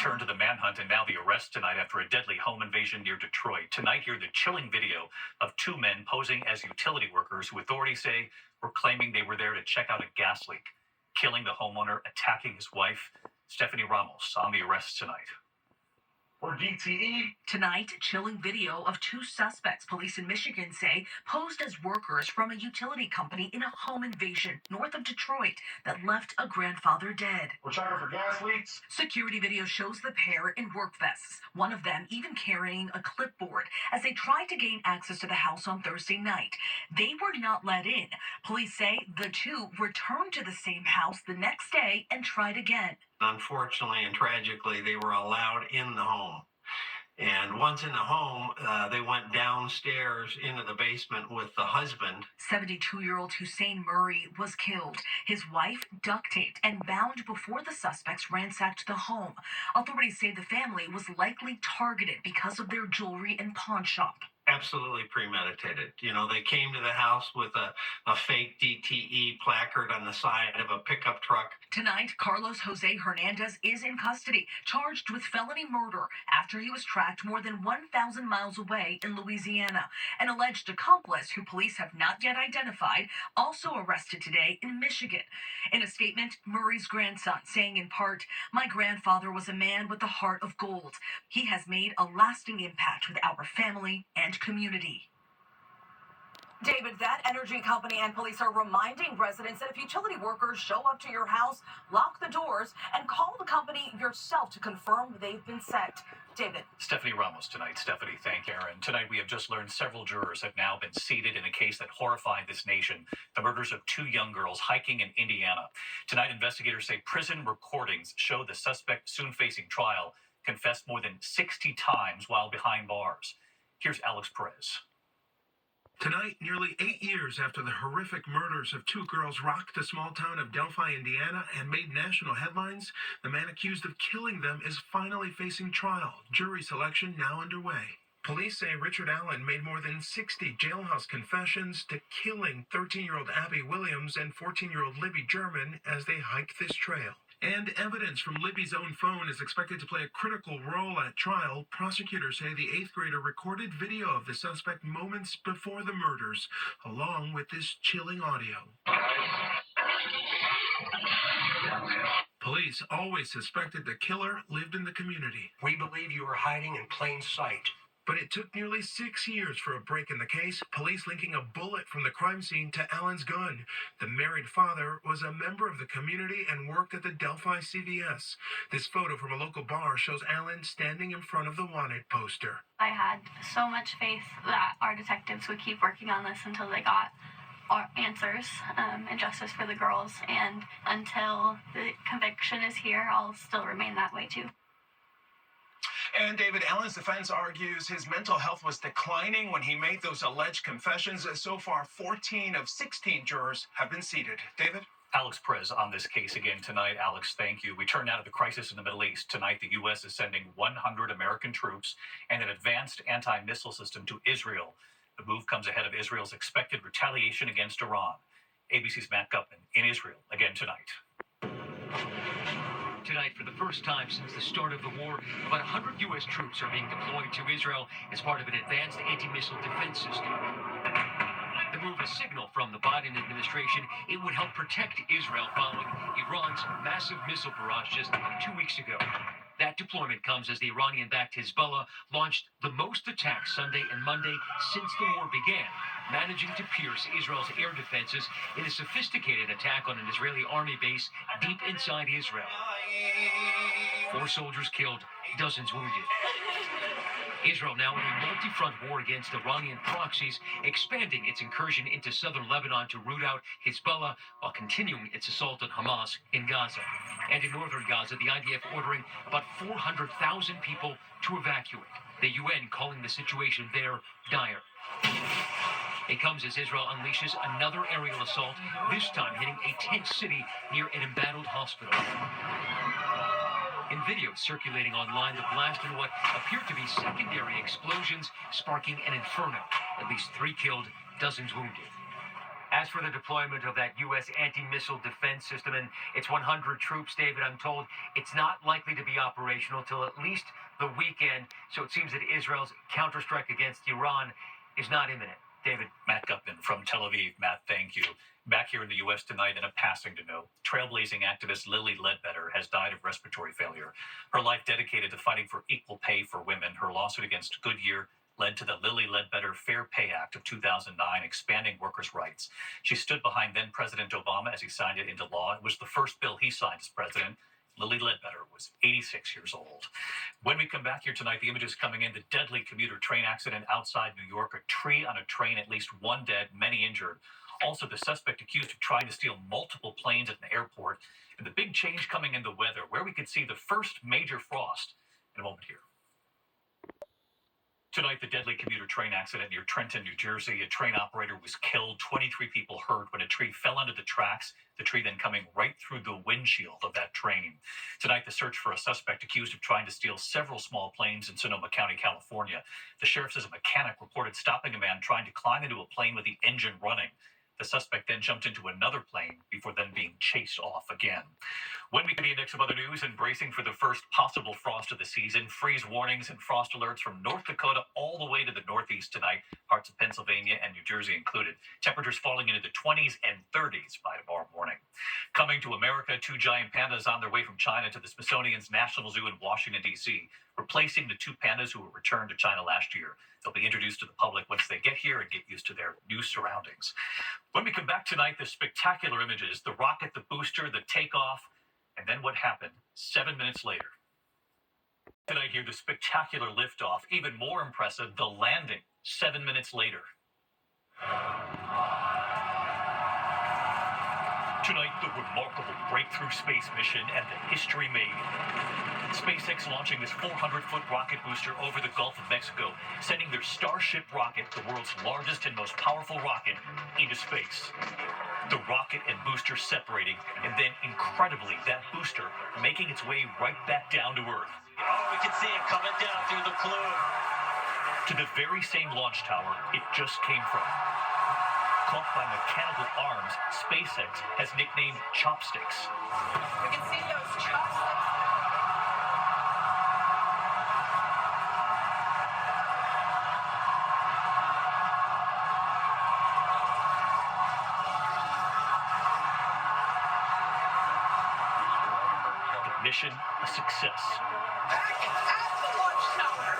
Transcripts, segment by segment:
Turn to the manhunt and now the arrest tonight after a deadly home invasion near Detroit. Tonight, hear the chilling video of two men posing as utility workers who authorities say were claiming they were there to check out a gas leak, killing the homeowner, attacking his wife. Stephanie Ramos on the arrest tonight. Or DTE. Tonight, chilling video of two suspects police in Michigan say posed as workers from a utility company in a home invasion north of Detroit that left a grandfather dead. We're checking for gas leaks. Security video shows the pair in work vests, one of them even carrying a clipboard as they tried to gain access to the house on Thursday night. They were not let in. Police say the two returned to the same house the next day and tried again. Unfortunately and tragically, they were allowed in the home. And once in the home, they went downstairs into the basement with the husband. 72-year-old Hussein Murray was killed. His wife duct taped and bound before the suspects ransacked the home. Authorities say the family was likely targeted because of their jewelry and pawn shop. Absolutely premeditated. You know, they came to the house with a fake DTE placard on the side of a pickup truck. Tonight, Carlos Jose Hernandez is in custody, charged with felony murder after he was tracked more than 1,000 miles away in Louisiana. An alleged accomplice, who police have not yet identified, also arrested today in Michigan. In a statement, Murray's grandson saying in part, "My grandfather was a man with a heart of gold. He has made a lasting impact with our family and community." David, that energy company and police are reminding residents that if utility workers show up to your house, lock the doors and call the company yourself to confirm they've been sent. David. Stephanie Ramos tonight. Stephanie, thank Aaron. Tonight, we have just learned several jurors have now been seated in a case that horrified this nation, the murders of two young girls hiking in Indiana. Tonight, investigators say prison recordings show the suspect soon facing trial confessed more than 60 times while behind bars. Here's Alex Perez. Tonight, nearly 8 years after the horrific murders of two girls rocked the small town of Delphi, Indiana, and made national headlines, the man accused of killing them is finally facing trial. Jury selection now underway. Police say Richard Allen made more than 60 jailhouse confessions to killing 13-year-old Abby Williams and 14-year-old Libby German as they hiked this trail. And evidence from Libby's own phone is expected to play a critical role at trial. Prosecutors say the 8th grader recorded video of the suspect moments before the murders, along with this chilling audio. Police always suspected the killer lived in the community. We believe you were hiding in plain sight. But it took nearly 6 years for a break in the case, police linking a bullet from the crime scene to Allen's gun. The married father was a member of the community and worked at the Delphi CVS. This photo from a local bar shows Allen standing in front of the wanted poster. I had so much faith that our detectives would keep working on this until they got our answers and justice for the girls. And until the conviction is here, I'll still remain that way too. And David, Allen's defense argues his mental health was declining when he made those alleged confessions. So far, 14 of 16 jurors have been seated. David? Alex Perez on this case again tonight. Alex, thank you. We turn now to the crisis in the Middle East. Tonight, the U.S. is sending 100 American troops and an advanced anti-missile system to Israel. The move comes ahead of Israel's expected retaliation against Iran. ABC's Matt Gutman in Israel again tonight. Tonight, for the first time since the start of the war, about 100 U.S. troops are being deployed to Israel as part of an advanced anti-missile defense system. The move is a signal from the Biden administration it would help protect Israel following Iran's massive missile barrage just 2 weeks ago. That deployment comes as the Iranian-backed Hezbollah launched the most attacks Sunday and Monday since the war began, managing to pierce Israel's air defenses in a sophisticated attack on an Israeli army base deep inside Israel. 4 soldiers killed, dozens wounded. Israel now in a multi-front war against Iranian proxies, expanding its incursion into southern Lebanon to root out Hezbollah while continuing its assault on Hamas in Gaza. And in northern Gaza, the IDF ordering about 400,000 people to evacuate, the UN calling the situation there dire. It comes as Israel unleashes another aerial assault, this time hitting a tent city near an embattled hospital. In videos circulating online, the blast and what appeared to be secondary explosions sparking an inferno. At least 3 killed, dozens wounded. As for the deployment of that U.S. anti-missile defense system and its 100 troops, David, I'm told it's not likely to be operational till at least the weekend. So it seems that Israel's counterstrike against Iran is not imminent. David. Matt Gutman from Tel Aviv. Matt, thank you. Back here in the U.S. tonight, in a passing to note, trailblazing activist Lilly Ledbetter has died of respiratory failure. Her life dedicated to fighting for equal pay for women. Her lawsuit against Goodyear led to the Lilly Ledbetter Fair Pay Act of 2009, expanding workers' rights. She stood behind then-President Obama as he signed it into law. It was the first bill he signed as president. Lilly Ledbetter was 86 years old. When we come back here tonight, the images coming in, the deadly commuter train accident outside New York, a tree on a train, at least one dead, many injured. Also, the suspect accused of trying to steal multiple planes at an airport. And the big change coming in the weather, where we could see the first major frost in a moment here. Tonight, the deadly commuter train accident near Trenton, New Jersey. A train operator was killed, 23 people hurt when a tree fell under the tracks, the tree then coming right through the windshield of that train. Tonight, the search for a suspect accused of trying to steal several small planes in Sonoma County, California. The sheriff says a mechanic reported stopping a man trying to climb into a plane with the engine running. The suspect then jumped into another plane before then being chased off again. When we get the index of other news and bracing for the first possible frost of the season, freeze warnings and frost alerts from North Dakota all the way to the Northeast tonight, parts of Pennsylvania and New Jersey included. Temperatures falling into the 20s and 30s by tomorrow morning. Coming to America, 2 giant pandas on their way from China to the Smithsonian's National Zoo in Washington, D.C., replacing the 2 pandas who were returned to China last year. They'll be introduced to the public once they get here and get used to their new surroundings. When we come back tonight, the spectacular images, the rocket, the booster, the takeoff, and then what happened 7 minutes later. Tonight here, the spectacular liftoff, even more impressive, the landing 7 minutes later. Tonight, the remarkable breakthrough space mission and the history made. SpaceX launching this 400-foot rocket booster over the Gulf of Mexico, sending their Starship rocket, the world's largest and most powerful rocket, into space. The rocket and booster separating, and then incredibly, that booster making its way right back down to Earth. Oh, we can see it coming down through the plume. To the very same launch tower it just came from. Caught by mechanical arms, SpaceX has nicknamed Chopsticks. You can see those chopsticks. The mission, a success. Back at the launch tower.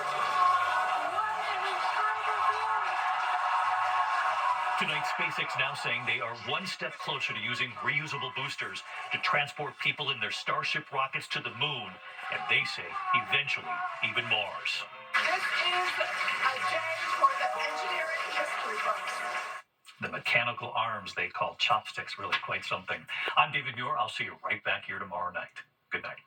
Tonight, SpaceX now saying they are one step closer to using reusable boosters to transport people in their Starship rockets to the moon, and they say eventually even Mars. This is a day for the engineering history books. The mechanical arms they call chopsticks, really quite something. I'm David Muir. I'll see you right back here tomorrow night. Good night.